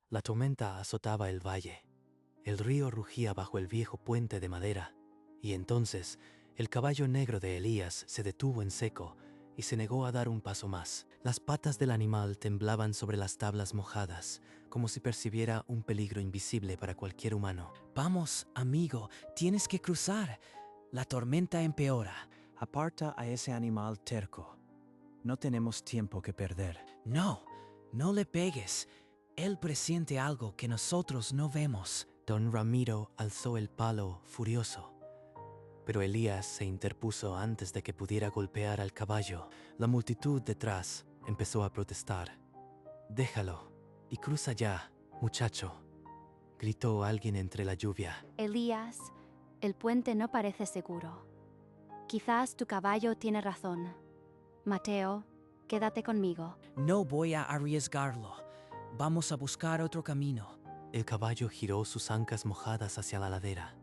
La tormenta azotaba el valle. El río rugía bajo el viejo puente de madera, y entonces el caballo negro de Elías se detuvo en seco y se negó a dar un paso más. Las patas del animal temblaban sobre las tablas mojadas, como si percibiera un peligro invisible para cualquier humano. Vamos, amigo, tienes que cruzar. La tormenta empeora. Aparta a ese animal terco. No tenemos tiempo que perder. No, no le pegues. Él presiente algo que nosotros no vemos. Don Ramiro alzó el palo furioso, pero Elías se interpuso antes de que pudiera golpear al caballo. La multitud detrás empezó a protestar. «Déjalo y cruza ya, muchacho», gritó alguien entre la lluvia. Elías, el puente no parece seguro. Quizás tu caballo tiene razón. Mateo, quédate conmigo. No voy a arriesgarlo. Vamos a buscar otro camino. El caballo giró sus ancas mojadas hacia la ladera.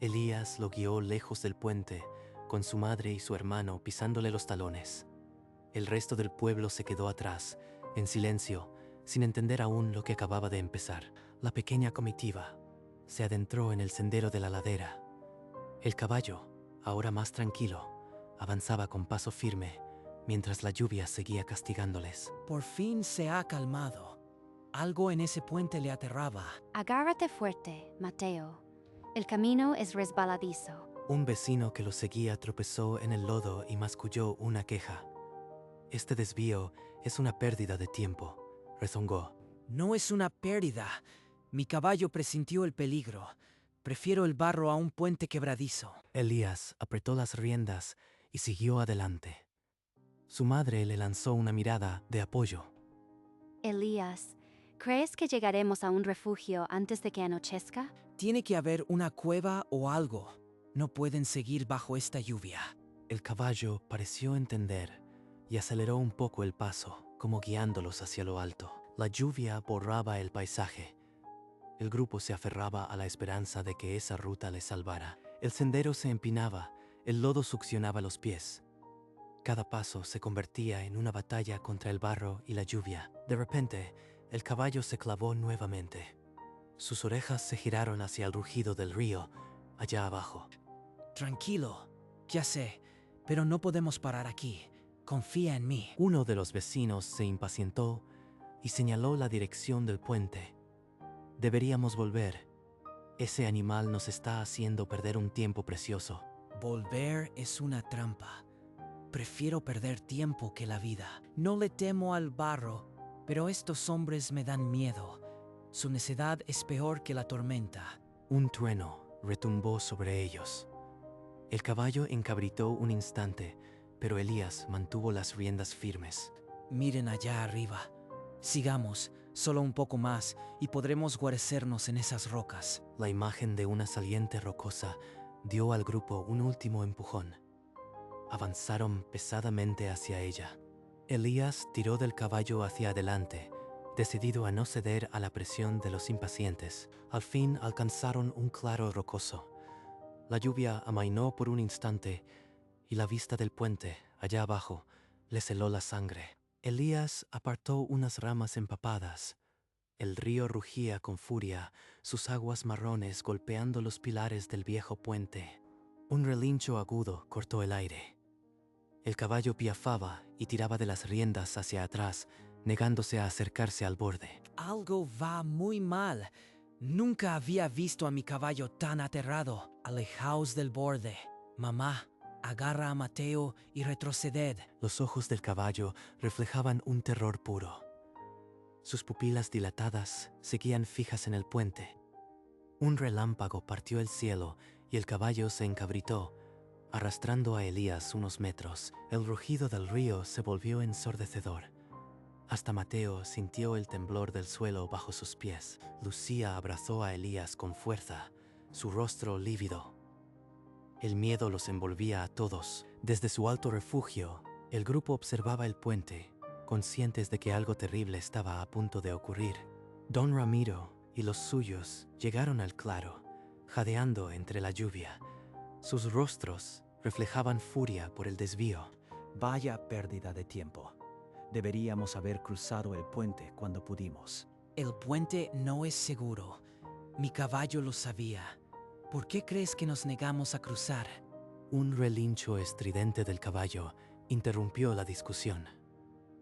Elías lo guió lejos del puente, con su madre y su hermano pisándole los talones. El resto del pueblo se quedó atrás, en silencio, sin entender aún lo que acababa de empezar. La pequeña comitiva se adentró en el sendero de la ladera. El caballo, ahora más tranquilo, avanzaba con paso firme, mientras la lluvia seguía castigándoles. Por fin se ha calmado. Algo en ese puente le aterraba. Agárrate fuerte, Mateo. El camino es resbaladizo. Un vecino que lo seguía tropezó en el lodo y masculló una queja. «Este desvío es una pérdida de tiempo», rezongó. No es una pérdida. Mi caballo presintió el peligro. Prefiero el barro a un puente quebradizo. Elías apretó las riendas y siguió adelante. Su madre le lanzó una mirada de apoyo. Elías, ¿crees que llegaremos a un refugio antes de que anochezca? Tiene que haber una cueva o algo. No pueden seguir bajo esta lluvia. El caballo pareció entender y aceleró un poco el paso, como guiándolos hacia lo alto. La lluvia borraba el paisaje. El grupo se aferraba a la esperanza de que esa ruta les salvara. El sendero se empinaba, el lodo succionaba los pies. Cada paso se convertía en una batalla contra el barro y la lluvia. De repente, el caballo se clavó nuevamente. Sus orejas se giraron hacia el rugido del río, allá abajo. Tranquilo, ya sé, pero no podemos parar aquí. Confía en mí. Uno de los vecinos se impacientó y señaló la dirección del puente. «Deberíamos volver. Ese animal nos está haciendo perder un tiempo precioso». Volver es una trampa. Prefiero perder tiempo que la vida. No le temo al barro, pero estos hombres me dan miedo. Su necedad es peor que la tormenta. Un trueno retumbó sobre ellos. El caballo encabritó un instante, pero Elías mantuvo las riendas firmes. Miren allá arriba. Sigamos, solo un poco más, y podremos guarecernos en esas rocas. La imagen de una saliente rocosa dio al grupo un último empujón. Avanzaron pesadamente hacia ella. Elías tiró del caballo hacia adelante, decidido a no ceder a la presión de los impacientes. Al fin alcanzaron un claro rocoso. La lluvia amainó por un instante y la vista del puente, allá abajo, les heló la sangre. Elías apartó unas ramas empapadas. El río rugía con furia, sus aguas marrones golpeando los pilares del viejo puente. Un relincho agudo cortó el aire. El caballo piafaba y tiraba de las riendas hacia atrás, negándose a acercarse al borde. Algo va muy mal. Nunca había visto a mi caballo tan aterrado. Alejaos del borde. Mamá, agarra a Mateo y retroceded. Los ojos del caballo reflejaban un terror puro. Sus pupilas dilatadas seguían fijas en el puente. Un relámpago partió el cielo y el caballo se encabritó, arrastrando a Elías unos metros. El rugido del río se volvió ensordecedor. Hasta Mateo sintió el temblor del suelo bajo sus pies. Lucía abrazó a Elías con fuerza, su rostro lívido. El miedo los envolvía a todos. Desde su alto refugio, el grupo observaba el puente, conscientes de que algo terrible estaba a punto de ocurrir. Don Ramiro y los suyos llegaron al claro, jadeando entre la lluvia. Sus rostros reflejaban furia por el desvío. Vaya pérdida de tiempo. Deberíamos haber cruzado el puente cuando pudimos. El puente no es seguro. Mi caballo lo sabía. ¿Por qué crees que nos negamos a cruzar? Un relincho estridente del caballo interrumpió la discusión.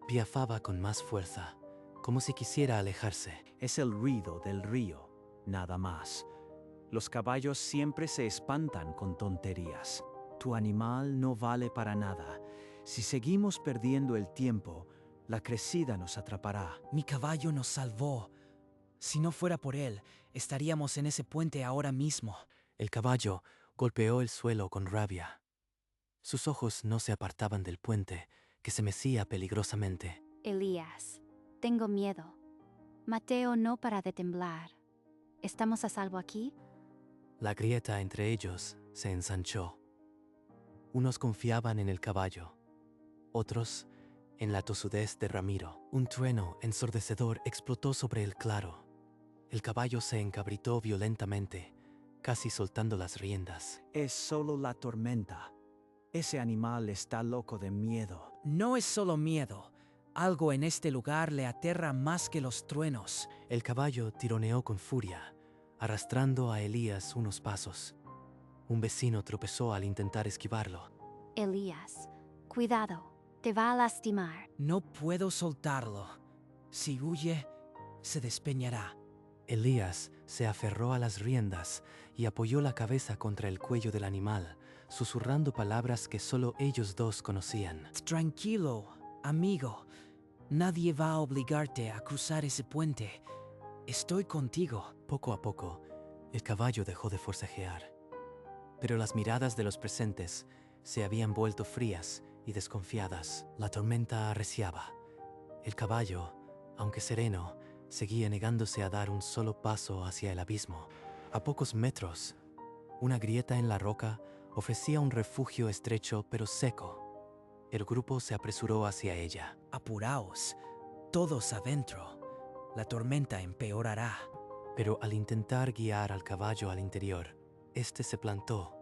Piafaba con más fuerza, como si quisiera alejarse. Es el ruido del río, nada más. Los caballos siempre se espantan con tonterías. Tu animal no vale para nada. Si seguimos perdiendo el tiempo, la crecida nos atrapará. Mi caballo nos salvó. Si no fuera por él, estaríamos en ese puente ahora mismo. El caballo golpeó el suelo con rabia. Sus ojos no se apartaban del puente, que se mecía peligrosamente. Elías, tengo miedo. Mateo no para de temblar. ¿Estamos a salvo aquí? La grieta entre ellos se ensanchó. Unos confiaban en el caballo, otros en la tosudez de Ramiro. Un trueno ensordecedor explotó sobre el claro. El caballo se encabritó violentamente, casi soltando las riendas. Es solo la tormenta. Ese animal está loco de miedo. No es solo miedo. Algo en este lugar le aterra más que los truenos. El caballo tironeó con furia, arrastrando a Elías unos pasos. Un vecino tropezó al intentar esquivarlo. Elías, cuidado, te va a lastimar. No puedo soltarlo. Si huye, se despeñará. Elías se aferró a las riendas y apoyó la cabeza contra el cuello del animal, susurrando palabras que solo ellos dos conocían. Tranquilo, amigo. Nadie va a obligarte a cruzar ese puente. Estoy contigo. Poco a poco, el caballo dejó de forcejear. Pero las miradas de los presentes se habían vuelto frías y desconfiadas. La tormenta arreciaba. El caballo, aunque sereno, seguía negándose a dar un solo paso hacia el abismo. A pocos metros, una grieta en la roca ofrecía un refugio estrecho pero seco. El grupo se apresuró hacia ella. Apuraos. Todos adentro. La tormenta empeorará. Pero al intentar guiar al caballo al interior, este se plantó.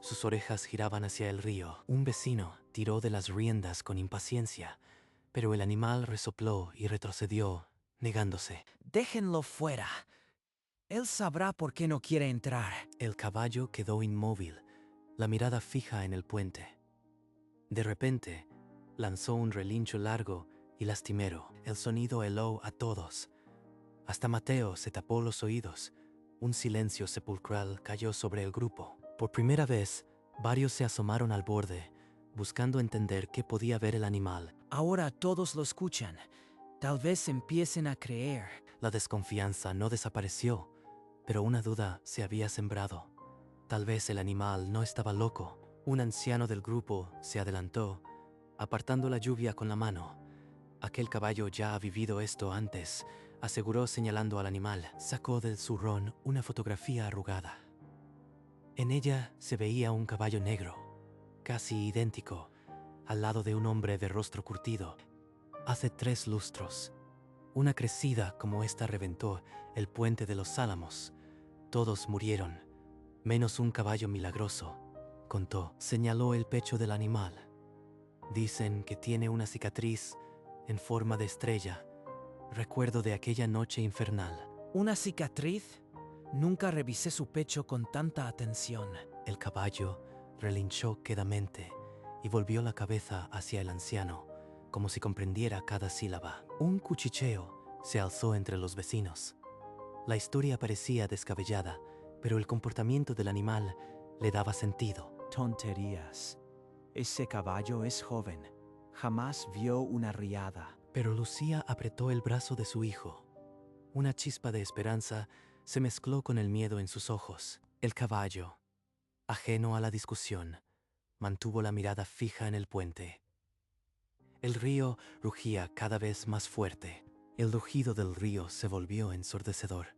Sus orejas giraban hacia el río. Un vecino tiró de las riendas con impaciencia, pero el animal resopló y retrocedió, negándose. Déjenlo fuera. Él sabrá por qué no quiere entrar. El caballo quedó inmóvil, la mirada fija en el puente. De repente, lanzó un relincho largo y lastimero. El sonido heló a todos. Hasta Mateo se tapó los oídos. Un silencio sepulcral cayó sobre el grupo. Por primera vez, varios se asomaron al borde, buscando entender qué podía ver el animal. Ahora todos lo escuchan. Tal vez empiecen a creer. La desconfianza no desapareció, pero una duda se había sembrado. Tal vez el animal no estaba loco. Un anciano del grupo se adelantó, apartando la lluvia con la mano. Aquel caballo ya ha vivido esto antes, aseguró señalando al animal. Sacó del zurrón una fotografía arrugada. En ella se veía un caballo negro, casi idéntico, al lado de un hombre de rostro curtido. Hace 3 lustros, una crecida como esta reventó el puente de los Álamos. Todos murieron, menos un caballo milagroso, contó. Señaló el pecho del animal. Dicen que tiene una cicatriz en forma de estrella, recuerdo de aquella noche infernal. ¿Una cicatriz? Nunca revisé su pecho con tanta atención. El caballo relinchó quedamente y volvió la cabeza hacia el anciano, como si comprendiera cada sílaba. Un cuchicheo se alzó entre los vecinos. La historia parecía descabellada, pero el comportamiento del animal le daba sentido. Tonterías. Ese caballo es joven. Jamás vio una riada. Pero Lucía apretó el brazo de su hijo. Una chispa de esperanza se mezcló con el miedo en sus ojos. El caballo, ajeno a la discusión, mantuvo la mirada fija en el puente. El río rugía cada vez más fuerte. El rugido del río se volvió ensordecedor.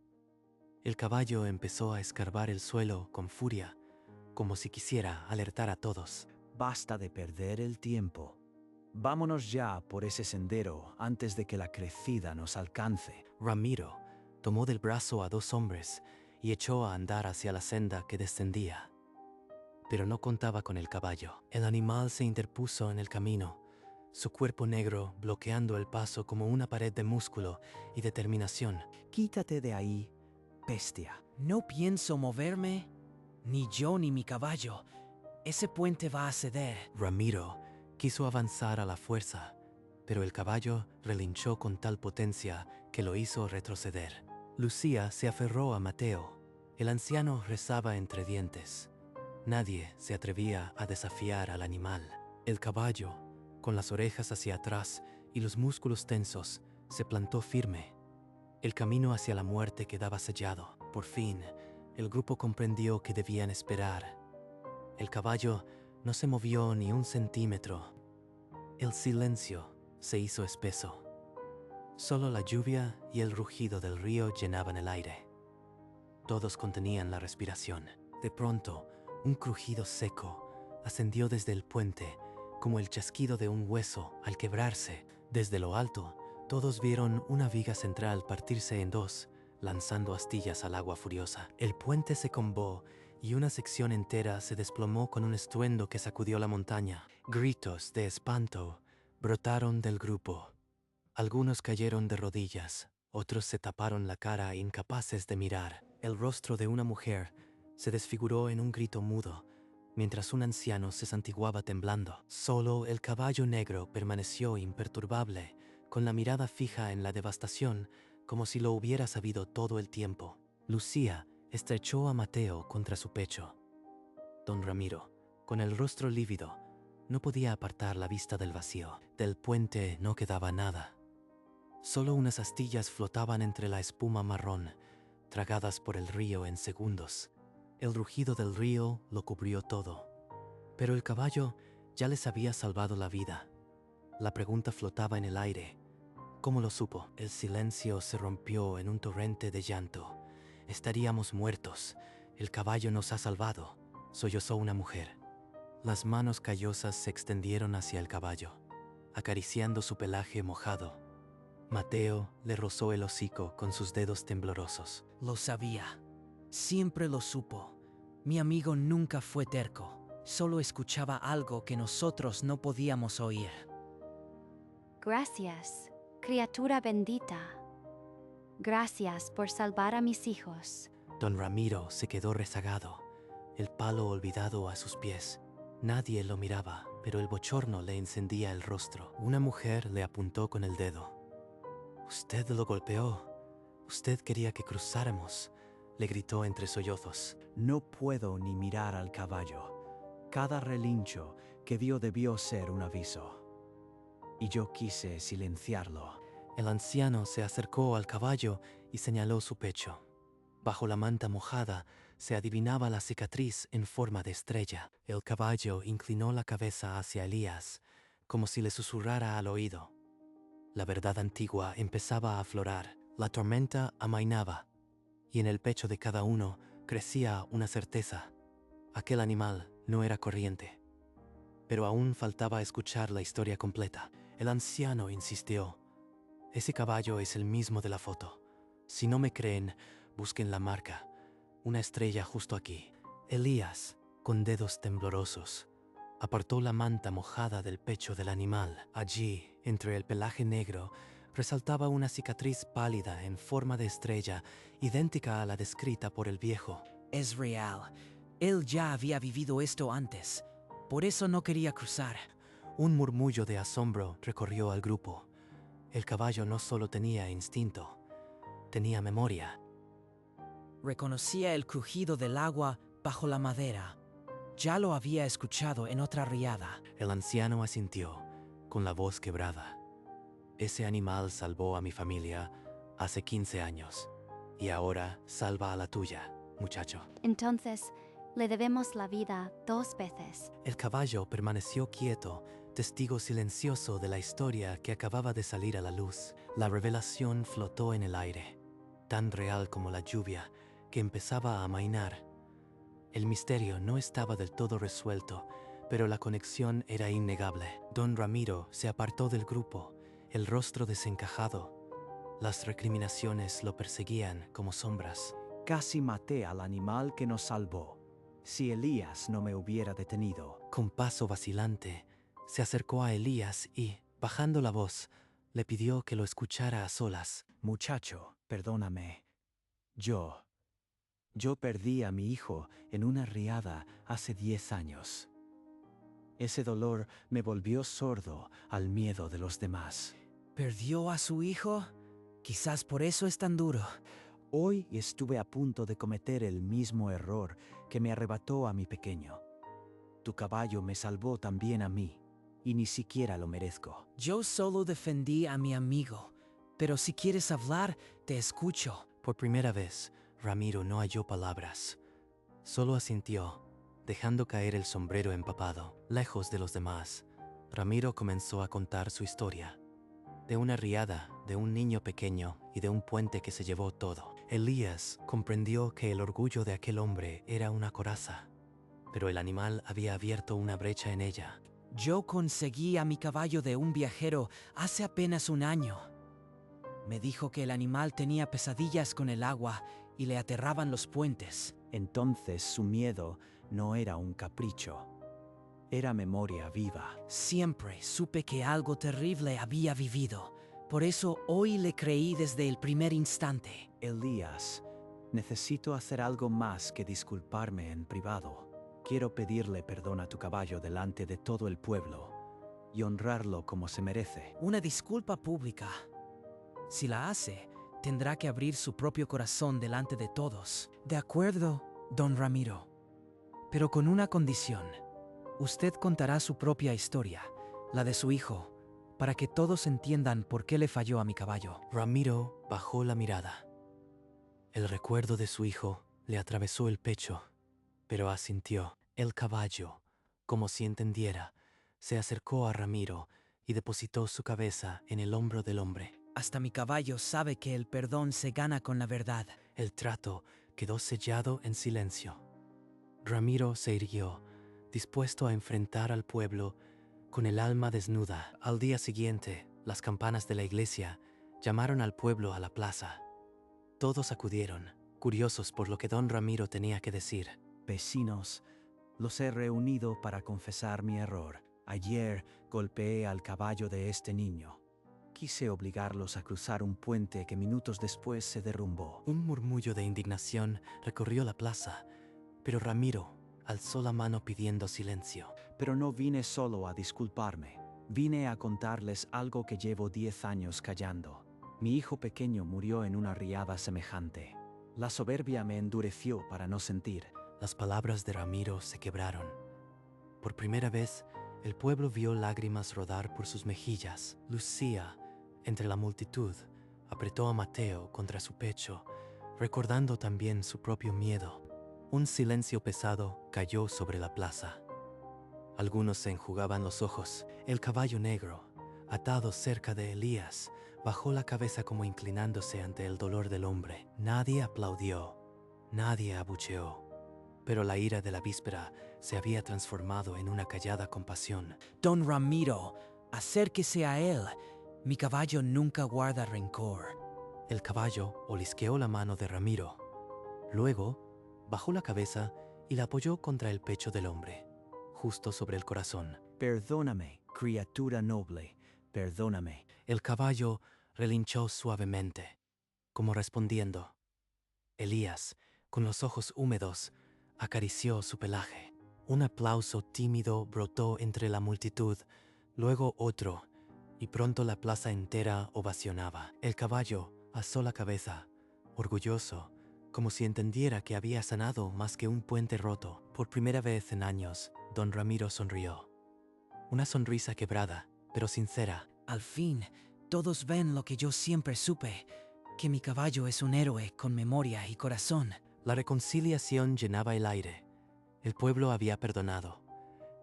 El caballo empezó a escarbar el suelo con furia, como si quisiera alertar a todos. Basta de perder el tiempo. Vámonos ya por ese sendero antes de que la crecida nos alcance. Ramiro tomó del brazo a 2 hombres y echó a andar hacia la senda que descendía. Pero no contaba con el caballo. El animal se interpuso en el camino, su cuerpo negro bloqueando el paso como una pared de músculo y determinación. Quítate de ahí, bestia. No pienso moverme, ni yo ni mi caballo. Ese puente va a ceder. Ramiro quiso avanzar a la fuerza, pero el caballo relinchó con tal potencia que lo hizo retroceder. Lucía se aferró a Mateo. El anciano rezaba entre dientes. Nadie se atrevía a desafiar al animal. El caballo, con las orejas hacia atrás y los músculos tensos, se plantó firme. El camino hacia la muerte quedaba sellado. Por fin, el grupo comprendió que debían esperar. El caballo no se movió ni un centímetro. El silencio se hizo espeso. Solo la lluvia y el rugido del río llenaban el aire. Todos contenían la respiración. De pronto, un crujido seco ascendió desde el puente, como el chasquido de un hueso al quebrarse. Desde lo alto, todos vieron una viga central partirse en dos, lanzando astillas al agua furiosa. El puente se combó y una sección entera se desplomó con un estruendo que sacudió la montaña. Gritos de espanto brotaron del grupo. Algunos cayeron de rodillas, otros se taparon la cara incapaces de mirar. El rostro de una mujer se desfiguró en un grito mudo, mientras un anciano se santiguaba temblando. Solo el caballo negro permaneció imperturbable, con la mirada fija en la devastación, como si lo hubiera sabido todo el tiempo. Lucía estrechó a Mateo contra su pecho. Don Ramiro, con el rostro lívido, no podía apartar la vista del vacío. Del puente no quedaba nada. Solo unas astillas flotaban entre la espuma marrón, tragadas por el río en segundos. El rugido del río lo cubrió todo. Pero el caballo ya les había salvado la vida. La pregunta flotaba en el aire. ¿Cómo lo supo? El silencio se rompió en un torrente de llanto. Estaríamos muertos. El caballo nos ha salvado, sollozó una mujer. Las manos callosas se extendieron hacia el caballo, acariciando su pelaje mojado. Mateo le rozó el hocico con sus dedos temblorosos. Lo sabía. Siempre lo supo. Mi amigo nunca fue terco. Solo escuchaba algo que nosotros no podíamos oír. Gracias, criatura bendita. Gracias por salvar a mis hijos. Don Ramiro se quedó rezagado, el palo olvidado a sus pies. Nadie lo miraba, pero el bochorno le encendía el rostro. Una mujer le apuntó con el dedo. «Usted lo golpeó. Usted quería que cruzáramos», le gritó entre sollozos. No puedo ni mirar al caballo. Cada relincho que dio debió ser un aviso. Y yo quise silenciarlo. El anciano se acercó al caballo y señaló su pecho. Bajo la manta mojada se adivinaba la cicatriz en forma de estrella. El caballo inclinó la cabeza hacia Elías, como si le susurrara al oído. La verdad antigua empezaba a aflorar. La tormenta amainaba, y en el pecho de cada uno crecía una certeza. Aquel animal no era corriente. Pero aún faltaba escuchar la historia completa. El anciano insistió. «Ese caballo es el mismo de la foto. Si no me creen, busquen la marca. Una estrella justo aquí». Elías, con dedos temblorosos, apartó la manta mojada del pecho del animal. Allí, entre el pelaje negro, resaltaba una cicatriz pálida en forma de estrella, idéntica a la descrita por el viejo. Es real. Él ya había vivido esto antes. Por eso no quería cruzar. Un murmullo de asombro recorrió al grupo. El caballo no solo tenía instinto, tenía memoria. Reconocía el crujido del agua bajo la madera. Ya lo había escuchado en otra riada. El anciano asintió, con la voz quebrada. «Ese animal salvó a mi familia hace 15 años, y ahora salva a la tuya, muchacho». Entonces, le debemos la vida 2 veces. El caballo permaneció quieto, testigo silencioso de la historia que acababa de salir a la luz. La revelación flotó en el aire, tan real como la lluvia, que empezaba a amainar. El misterio no estaba del todo resuelto, pero la conexión era innegable. Don Ramiro se apartó del grupo, el rostro desencajado. Las recriminaciones lo perseguían como sombras. Casi maté al animal que nos salvó. Si Elías no me hubiera detenido. Con paso vacilante, se acercó a Elías y, Bajando la voz, le pidió que lo escuchara a solas. Muchacho, perdóname. Yo perdí a mi hijo en una riada hace 10 años. Ese dolor me volvió sordo al miedo de los demás. ¿Perdió a su hijo? Quizás por eso es tan duro. Hoy estuve a punto de cometer el mismo error que me arrebató a mi pequeño. Tu caballo me salvó también a mí, y ni siquiera lo merezco. Yo solo defendí a mi amigo, pero si quieres hablar, te escucho. Por primera vez, Ramiro no halló palabras. Solo asintió, dejando caer el sombrero empapado. Lejos de los demás, Ramiro comenzó a contar su historia. De una riada, de un niño pequeño y de un puente que se llevó todo. Elías comprendió que el orgullo de aquel hombre era una coraza, pero el animal había abierto una brecha en ella. Yo conseguí a mi caballo de un viajero hace apenas un año. Me dijo que el animal tenía pesadillas con el agua y le aterraban los puentes. Entonces su miedo no era un capricho. Era memoria viva. Siempre supe que algo terrible había vivido. Por eso hoy le creí desde el primer instante. Elías, necesito hacer algo más que disculparme en privado. Quiero pedirle perdón a tu caballo delante de todo el pueblo y honrarlo como se merece. Una disculpa pública. Si la hace, tendrá que abrir su propio corazón delante de todos. De acuerdo, don Ramiro. Pero con una condición. Usted contará su propia historia, la de su hijo, para que todos entiendan por qué le falló a mi caballo. Ramiro bajó la mirada. El recuerdo de su hijo le atravesó el pecho, pero asintió. El caballo, como si entendiera, se acercó a Ramiro y depositó su cabeza en el hombro del hombre. Hasta mi caballo sabe que el perdón se gana con la verdad. El trato quedó sellado en silencio. Ramiro se irguió, dispuesto a enfrentar al pueblo con el alma desnuda. Al día siguiente, las campanas de la iglesia llamaron al pueblo a la plaza. Todos acudieron, curiosos por lo que don Ramiro tenía que decir. Vecinos, los he reunido para confesar mi error. Ayer golpeé al caballo de este niño. Quise obligarlos a cruzar un puente que minutos después se derrumbó. Un murmullo de indignación recorrió la plaza, pero Ramiro alzó la mano pidiendo silencio. Pero no vine solo a disculparme. Vine a contarles algo que llevo 10 años callando. Mi hijo pequeño murió en una riada semejante. La soberbia me endureció para no sentir. Las palabras de Ramiro se quebraron. Por primera vez, el pueblo vio lágrimas rodar por sus mejillas. Lucía, entre la multitud, apretó a Mateo contra su pecho, recordando también su propio miedo. Un silencio pesado cayó sobre la plaza. Algunos se enjugaban los ojos. El caballo negro, atado cerca de Elías, bajó la cabeza como inclinándose ante el dolor del hombre. Nadie aplaudió, nadie abucheó, pero la ira de la víspera se había transformado en una callada compasión. Don Ramiro, acérquese a él. Mi caballo nunca guarda rencor. El caballo olisqueó la mano de Ramiro. Luego, bajó la cabeza y la apoyó contra el pecho del hombre, justo sobre el corazón. Perdóname, criatura noble, perdóname. El caballo relinchó suavemente, como respondiendo. Elías, con los ojos húmedos, acarició su pelaje. Un aplauso tímido brotó entre la multitud, luego otro, y pronto la plaza entera ovacionaba. El caballo alzó la cabeza, orgulloso, como si entendiera que había sanado más que un puente roto. Por primera vez en años, don Ramiro sonrió. Una sonrisa quebrada, pero sincera. Al fin, todos ven lo que yo siempre supe, que mi caballo es un héroe con memoria y corazón. La reconciliación llenaba el aire. El pueblo había perdonado,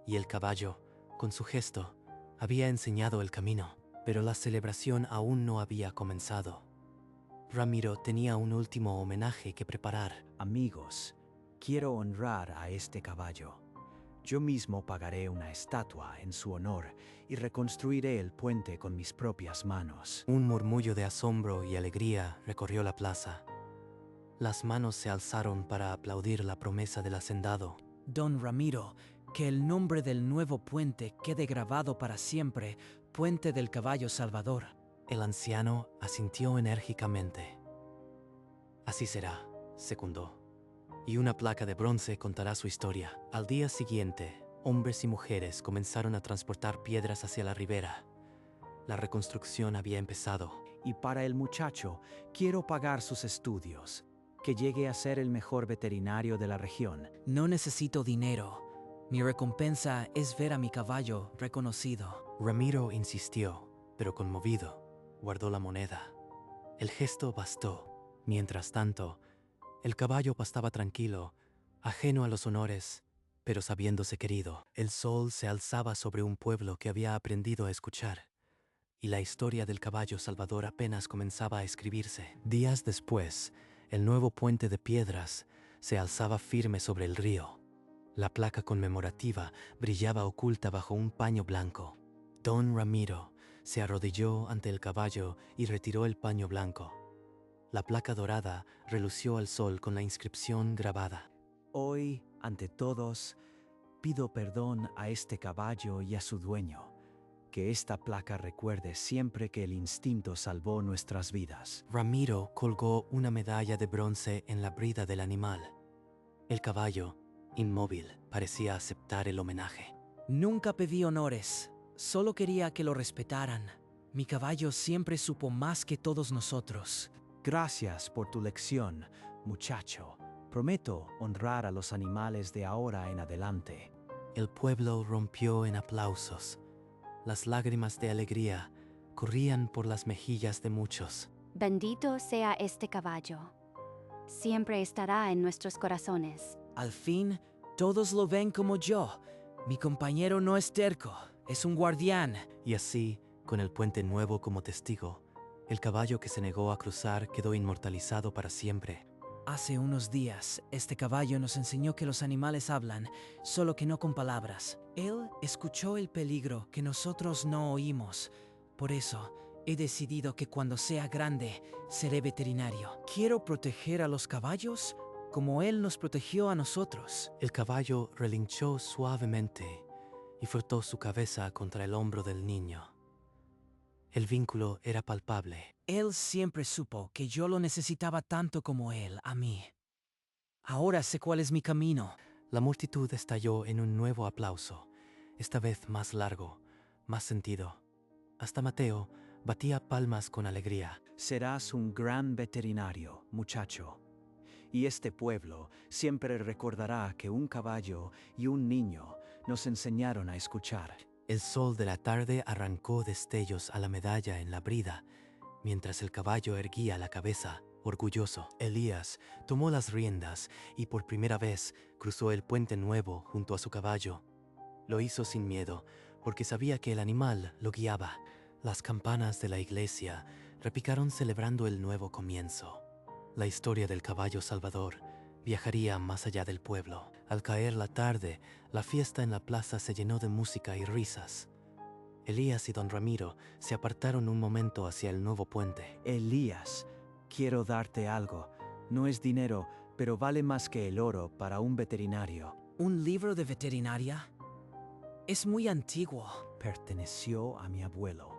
y el caballo, con su gesto, había enseñado el camino. Pero la celebración aún no había comenzado. Ramiro tenía un último homenaje que preparar. Amigos, quiero honrar a este caballo. Yo mismo pagaré una estatua en su honor y reconstruiré el puente con mis propias manos. Un murmullo de asombro y alegría recorrió la plaza. Las manos se alzaron para aplaudir la promesa del hacendado. Don Ramiro, que el nombre del nuevo puente quede grabado para siempre puente del caballo Salvador. El anciano asintió enérgicamente. Así será, secundó. Y una placa de bronce contará su historia. Al día siguiente, hombres y mujeres comenzaron a transportar piedras hacia la ribera. La reconstrucción había empezado. Y para el muchacho, quiero pagar sus estudios, que llegue a ser el mejor veterinario de la región. No necesito dinero. Mi recompensa es ver a mi caballo reconocido. Ramiro insistió, pero conmovido, guardó la moneda. El gesto bastó. Mientras tanto, el caballo pastaba tranquilo, ajeno a los honores, pero sabiéndose querido. El sol se alzaba sobre un pueblo que había aprendido a escuchar, y la historia del caballo Salvador apenas comenzaba a escribirse. Días después, el nuevo puente de piedras se alzaba firme sobre el río. La placa conmemorativa brillaba oculta bajo un paño blanco. Don Ramiro se arrodilló ante el caballo y retiró el paño blanco. La placa dorada relució al sol con la inscripción grabada. Hoy, ante todos, pido perdón a este caballo y a su dueño. Que esta placa recuerde siempre que el instinto salvó nuestras vidas. Ramiro colgó una medalla de bronce en la brida del animal. El caballo, inmóvil, parecía aceptar el homenaje. Nunca pedí honores, solo quería que lo respetaran. Mi caballo siempre supo más que todos nosotros. Gracias por tu lección, muchacho. Prometo honrar a los animales de ahora en adelante. El pueblo rompió en aplausos. Las lágrimas de alegría corrían por las mejillas de muchos. Bendito sea este caballo. Siempre estará en nuestros corazones. Al fin, todos lo ven como yo. Mi compañero no es terco, es un guardián. Y así, con el puente nuevo como testigo, el caballo que se negó a cruzar quedó inmortalizado para siempre. Hace unos días, este caballo nos enseñó que los animales hablan, solo que no con palabras. Él escuchó el peligro que nosotros no oímos. Por eso, he decidido que cuando sea grande, seré veterinario. Quiero proteger a los caballos como él nos protegió a nosotros. El caballo relinchó suavemente y frotó su cabeza contra el hombro del niño. El vínculo era palpable. Él siempre supo que yo lo necesitaba tanto como él a mí. Ahora sé cuál es mi camino. La multitud estalló en un nuevo aplauso, esta vez más largo, más sentido. Hasta Mateo batía palmas con alegría. Serás un gran veterinario, muchacho. Y este pueblo siempre recordará que un caballo y un niño nos enseñaron a escuchar. El sol de la tarde arrancó destellos a la medalla en la brida, mientras el caballo erguía la cabeza, orgulloso. Elías tomó las riendas y por primera vez cruzó el puente nuevo junto a su caballo. Lo hizo sin miedo, porque sabía que el animal lo guiaba. Las campanas de la iglesia repicaron celebrando el nuevo comienzo. La historia del caballo Salvador viajaría más allá del pueblo. Al caer la tarde, la fiesta en la plaza se llenó de música y risas. Elías y don Ramiro se apartaron un momento hacia el nuevo puente. Elías, quiero darte algo. No es dinero, pero vale más que el oro para un veterinario. ¿Un libro de veterinaria? Es muy antiguo. Perteneció a mi abuelo.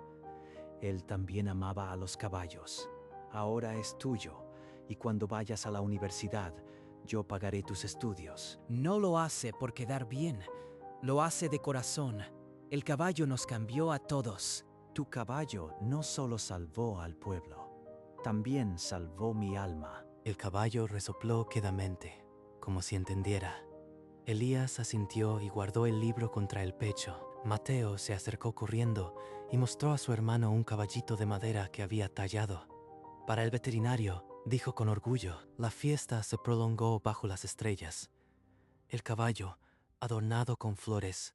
Él también amaba a los caballos. Ahora es tuyo, y cuando vayas a la universidad, yo pagaré tus estudios. No lo hace por quedar bien, lo hace de corazón. El caballo nos cambió a todos. Tu caballo no solo salvó al pueblo, también salvó mi alma. El caballo resopló quedamente, como si entendiera. Elías asintió y guardó el libro contra el pecho. Mateo se acercó corriendo y mostró a su hermano un caballito de madera que había tallado. Para el veterinario, dijo con orgullo. La fiesta se prolongó bajo las estrellas. El caballo, adornado con flores,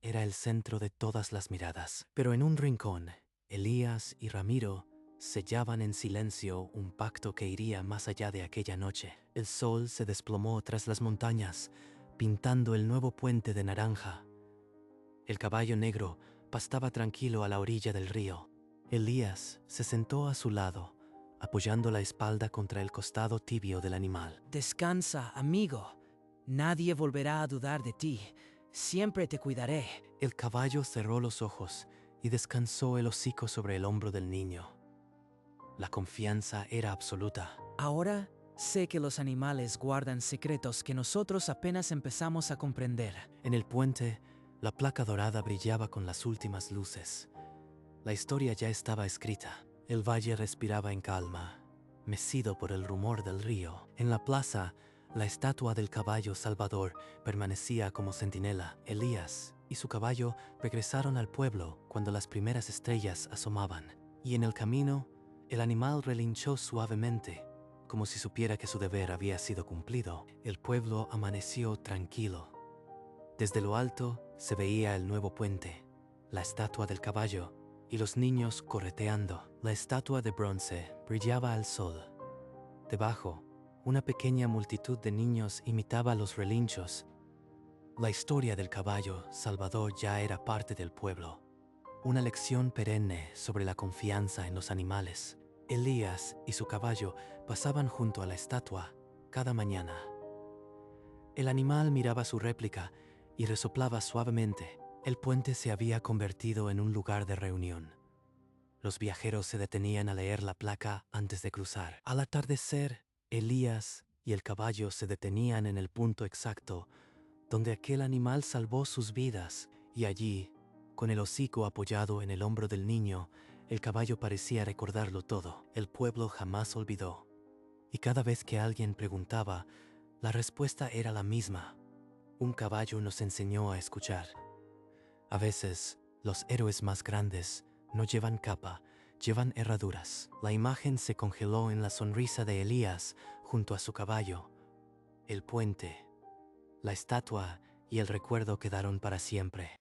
era el centro de todas las miradas. Pero en un rincón, Elías y Ramiro sellaban en silencio un pacto que iría más allá de aquella noche. El sol se desplomó tras las montañas, pintando el nuevo puente de naranja. El caballo negro pastaba tranquilo a la orilla del río. Elías se sentó a su lado, apoyando la espalda contra el costado tibio del animal. Descansa, amigo. Nadie volverá a dudar de ti. Siempre te cuidaré. El caballo cerró los ojos y descansó el hocico sobre el hombro del niño. La confianza era absoluta. Ahora sé que los animales guardan secretos que nosotros apenas empezamos a comprender. En el puente, la placa dorada brillaba con las últimas luces. La historia ya estaba escrita. El valle respiraba en calma, mecido por el rumor del río. En la plaza, la estatua del caballo Salvador permanecía como centinela. Elías y su caballo regresaron al pueblo cuando las primeras estrellas asomaban. Y en el camino, el animal relinchó suavemente, como si supiera que su deber había sido cumplido. El pueblo amaneció tranquilo. Desde lo alto se veía el nuevo puente, la estatua del caballo y los niños correteando. La estatua de bronce brillaba al sol. Debajo, una pequeña multitud de niños imitaba los relinchos. La historia del caballo Salvador ya era parte del pueblo, una lección perenne sobre la confianza en los animales. Elías y su caballo pasaban junto a la estatua cada mañana. El animal miraba su réplica y resoplaba suavemente. El puente se había convertido en un lugar de reunión. Los viajeros se detenían a leer la placa antes de cruzar. Al atardecer, Elías y el caballo se detenían en el punto exacto donde aquel animal salvó sus vidas, y allí, con el hocico apoyado en el hombro del niño, el caballo parecía recordarlo todo. El pueblo jamás olvidó. Y cada vez que alguien preguntaba, la respuesta era la misma. Un caballo nos enseñó a escuchar. A veces, los héroes más grandes no llevan capa, llevan herraduras. La imagen se congeló en la sonrisa de Elías junto a su caballo. El puente, la estatua y el recuerdo quedaron para siempre.